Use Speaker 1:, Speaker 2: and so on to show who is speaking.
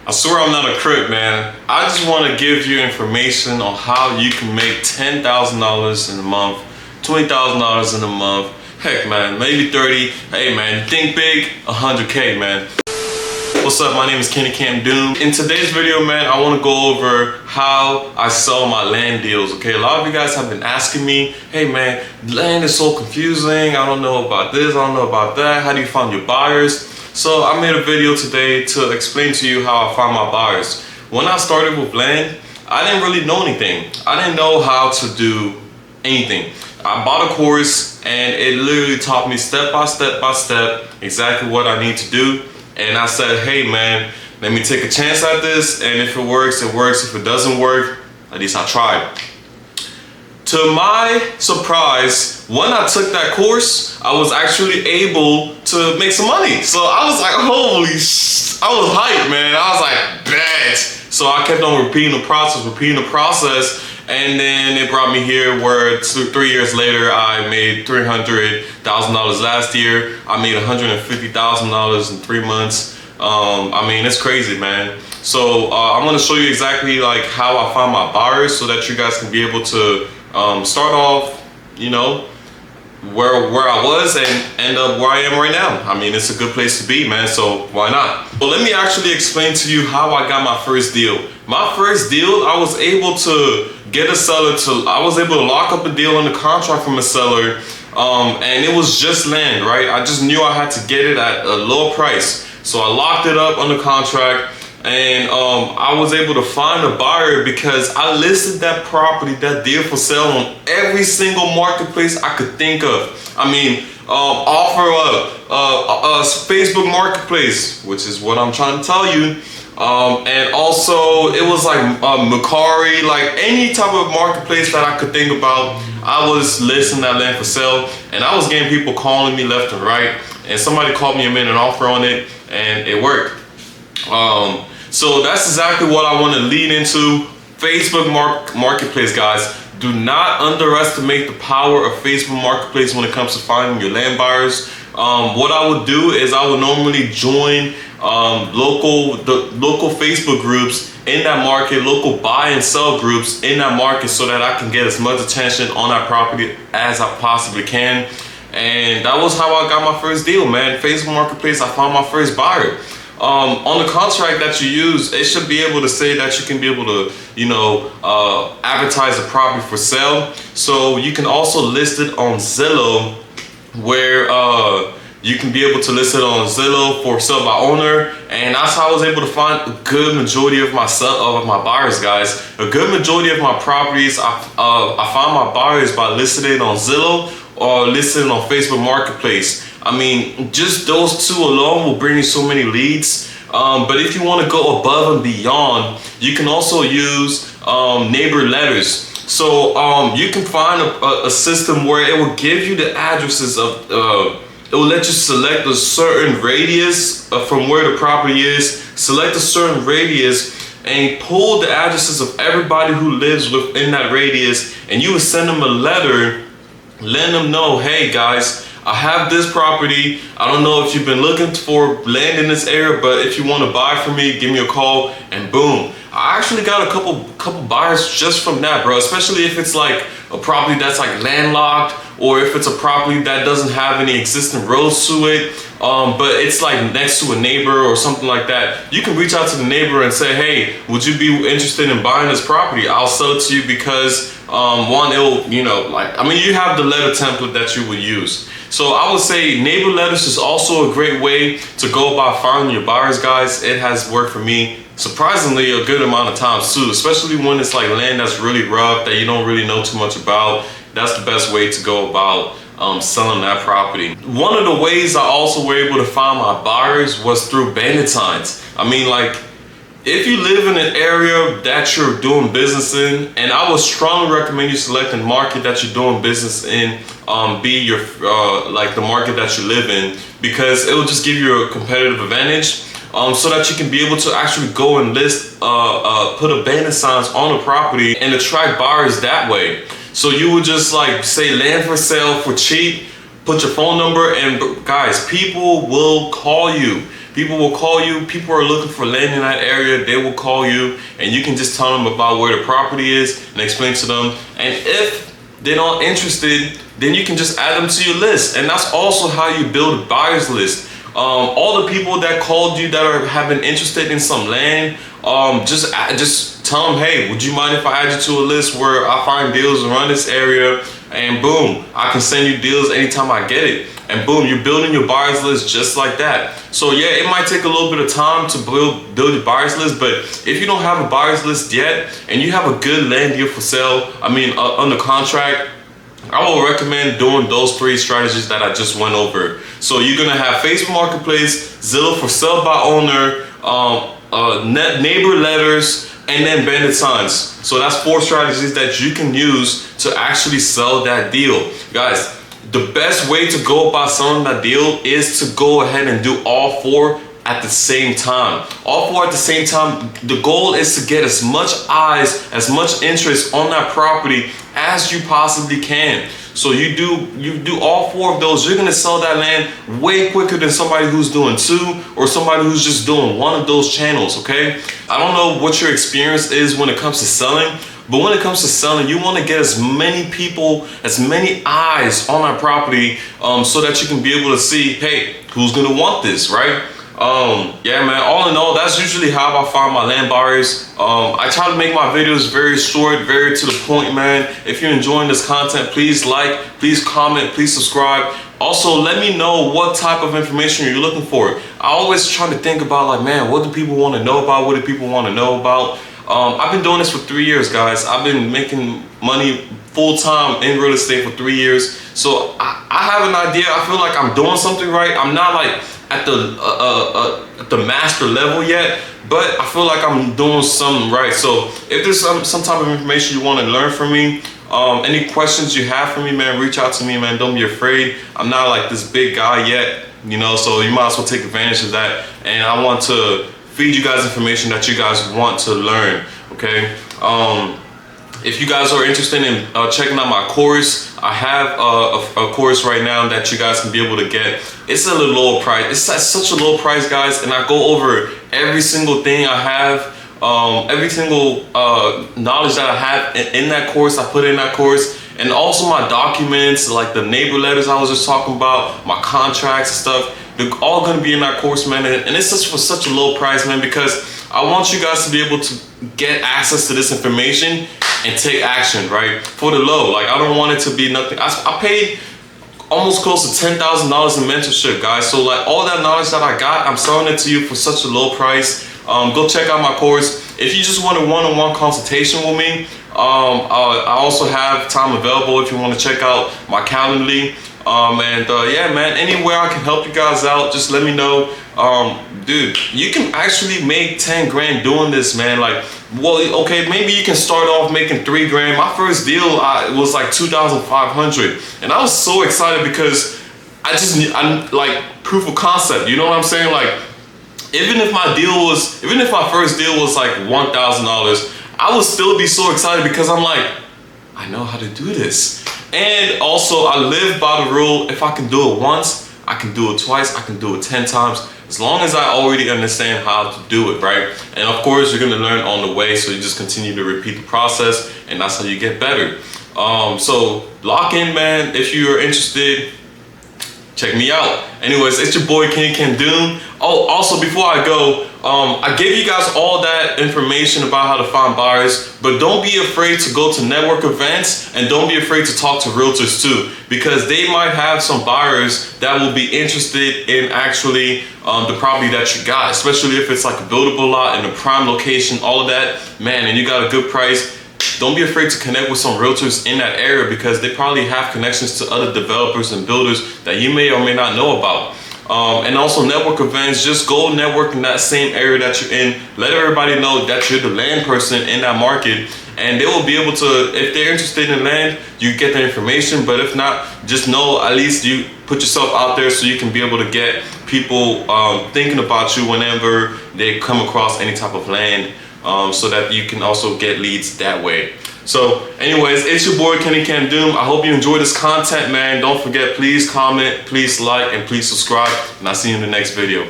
Speaker 1: I swear I'm not a crip, man. I just want to give you information on how you can make $10,000 in a month, $20,000 in a month. Heck, man, maybe 30. Hey, man, think big, 100K, man. What's up? My name is Kenny Cam Doom. In today's video, man, I want to go over how I sell my land deals, okay? A lot of you guys have been asking me, hey, man, land is so confusing. I don't know about this, I don't know about that. How do you find your buyers? So I made a video today to explain to you how I find my buyers. When I started with land, I didn't really know anything. I didn't know how to do anything. I bought a course and it literally taught me step by step exactly what I need to do. And I said, hey man, let me take a chance at this, and if it works, it works. If it doesn't work, at least I tried. To my surprise, when I took that course, I was actually able to make some money. So I was like, holy I was hyped, man. I was like, bet. So I kept on repeating the process, and then it brought me here where 3 years later, I made $300,000 last year. I made $150,000 in 3 months. I mean, it's crazy, man. So I'm gonna show you exactly like how I find my buyers so that you guys can be able to start off, you know, where I was and end up where I am right now. I mean, it's a good place to be, man, so why not? But let me actually explain to you how I got my first deal. My first deal, I was able to get a seller I was able to lock up a deal on the contract from a seller, and it was just land, right? I just knew I had to get it at a low price. So I locked it up on the contract, and I was able to find a buyer because I listed that property, that deal for sale on every single marketplace I could think of. I mean, Facebook Marketplace, which is what I'm trying to tell you. And also it was like Macari, like any type of marketplace that I could think about. I was listing that land for sale, and I was getting people calling me left and right, and somebody called me and made an offer on it, and it worked. So that's exactly what I want to lead into. Facebook Marketplace, guys. Do not underestimate the power of Facebook Marketplace when it comes to finding your land buyers. What I would do is I would normally join local Facebook groups in that market, local buy and sell groups in that market, so that I can get as much attention on that property as I possibly can. And that was how I got my first deal, man. Facebook Marketplace, I found my first buyer. On the contract that you use, it should be able to say that you can be able to, you know, advertise the property for sale. So you can also list it on Zillow, where you can be able to list it on Zillow for sale by owner. And that's how I was able to find a good majority of my buyers, guys. A good majority of my properties, I found my buyers by listing it on Zillow or listing it on Facebook Marketplace. I mean, just those two alone will bring you so many leads. But if you want to go above and beyond, you can also use neighbor letters. So you can find a system where it will give you the addresses of, it will let you select a certain radius from where the property is, select a certain radius, and pull the addresses of everybody who lives within that radius, and you will send them a letter, letting them know, hey guys, I have this property. I don't know if you've been looking for land in this area, but if you want to buy from me, give me a call, and boom. I actually got a couple buyers just from that, bro, especially if it's like a property that's like landlocked, or if it's a property that doesn't have any existing roads to it, but it's like next to a neighbor or something like that. You can reach out to the neighbor and say, hey, would you be interested in buying this property? I'll sell it to you because one, it'll, you know, like, I mean, you have the letter template that you would use. So I would say neighbor letters is also a great way to go about finding your buyers, guys. It has worked for me surprisingly a good amount of times too, especially when it's like land that's really rough that you don't really know too much about. That's the best way to go about selling that property. One of the ways I also were able to find my buyers was through bandit signs. I mean, like, if you live in an area that you're doing business in, and I would strongly recommend you select a market that you're doing business in, be your like the market that you live in, because it will just give you a competitive advantage, so that you can be able to actually go and list, put abandoned signs on the property and attract buyers that way. So you would just like say land for sale for cheap, put your phone number, and guys, people will call you. People will call you. People are looking for land in that area. They will call you, and you can just tell them about where the property is and explain to them. And if they're not interested, then you can just add them to your list. And that's also how you build a buyer's list. All the people that called you that have been interested in some land, just tell them, hey, would you mind if I add you to a list where I find deals around this area? And boom, I can send you deals anytime I get it. And boom, you're building your buyer's list just like that. So yeah, it might take a little bit of time to build your buyer's list, but if you don't have a buyer's list yet and you have a good land deal for sale, under contract, I will recommend doing those 3 strategies that I just went over. So you're gonna have Facebook Marketplace, Zillow for sale by owner, neighbor letters, and then bandit signs. So that's 4 strategies that you can use to actually sell that deal. Guys, the best way to go about selling that deal is to go ahead and do all 4 at the same time. All 4 at the same time. The goal is to get as much eyes, as much interest on that property as you possibly can. So you do all 4 of those, you're gonna sell that land way quicker than somebody who's doing 2 or somebody who's just doing 1 of those channels, okay? I don't know what your experience is when it comes to selling, but when it comes to selling, you want to get as many people, as many eyes on that property, so that you can be able to see, hey, who's gonna want this, right? Yeah, man, all in all, that's usually how I find my land buyers. I try to make my videos very short, very to the point, man. If you're enjoying this content, please like, please comment, please subscribe. Also, let me know what type of information you're looking for. I always try to think about, like, man, what do people want to know about? What do people want to know about? I've been doing this for 3 years, guys. I've been making money full-time in real estate for 3 years. So I have an idea. I feel like I'm doing something right. I'm not like at the master level yet, but I feel like I'm doing something right. So if there's some type of information you want to learn from me, any questions you have for me, man, reach out to me, man. Don't be afraid. I'm not like this big guy yet, you know, so you might as well take advantage of that. And I want to feed you guys information that you guys want to learn, okay? If you guys are interested in checking out my course, I have a course right now that you guys can be able to get. It's at a lower price. It's at such a low price, guys, and I go over every single thing I have, every single knowledge that I have in that course, I put in that course. And also my documents, like the neighbor letters I was just talking about, my contracts and stuff, they're all gonna be in that course, man. And it's just for such a low price, man, because I want you guys to be able to get access to this information and take action, right? For the low. Like, I don't want it to be nothing. I paid almost close to $10,000 in mentorship, guys. So like all that knowledge that I got, I'm selling it to you for such a low price. Go check out my course. If you just want a one-on-one consultation with me, I also have time available if you want to check out my Calendly. Yeah, man, anywhere I can help you guys out, just let me know. Dude, you can actually make 10 grand doing this, man. Like, well, okay, maybe you can start off making 3 grand. My first deal was like 2,500, and I was so excited because I'm like proof of concept. You know what I'm saying? Like, even if my first deal was like $1,000, I would still be so excited because I'm like, I know how to do this. And also, I live by the rule, if I can do it once, I can do it twice, I can do it 10 times, as long as I already understand how to do it, right? And of course, you're gonna learn on the way, so you just continue to repeat the process, and that's how you get better. So lock in, man. If you're interested, check me out. Anyways, it's your boy Kenny Can Doom. Oh, also before I go, I gave you guys all that information about how to find buyers, but don't be afraid to go to network events, and don't be afraid to talk to realtors too, because they might have some buyers that will be interested in actually the property that you got, especially if it's like a buildable lot in a prime location, all of that, man, and you got a good price. Don't be afraid to connect with some realtors in that area, because they probably have connections to other developers and builders that you may or may not know about. And also network events, just go network in that same area that you're in. Let everybody know that you're the land person in that market, and they will be able to, if they're interested in land, you get the information. But if not, just know at least you put yourself out there so you can be able to get people thinking about you whenever they come across any type of land, so that you can also get leads that way. So anyways, it's your boy Kenny Can Doom. I hope you enjoy this content, man. Don't forget, please comment, please like, and please subscribe, and I'll see you in the next video.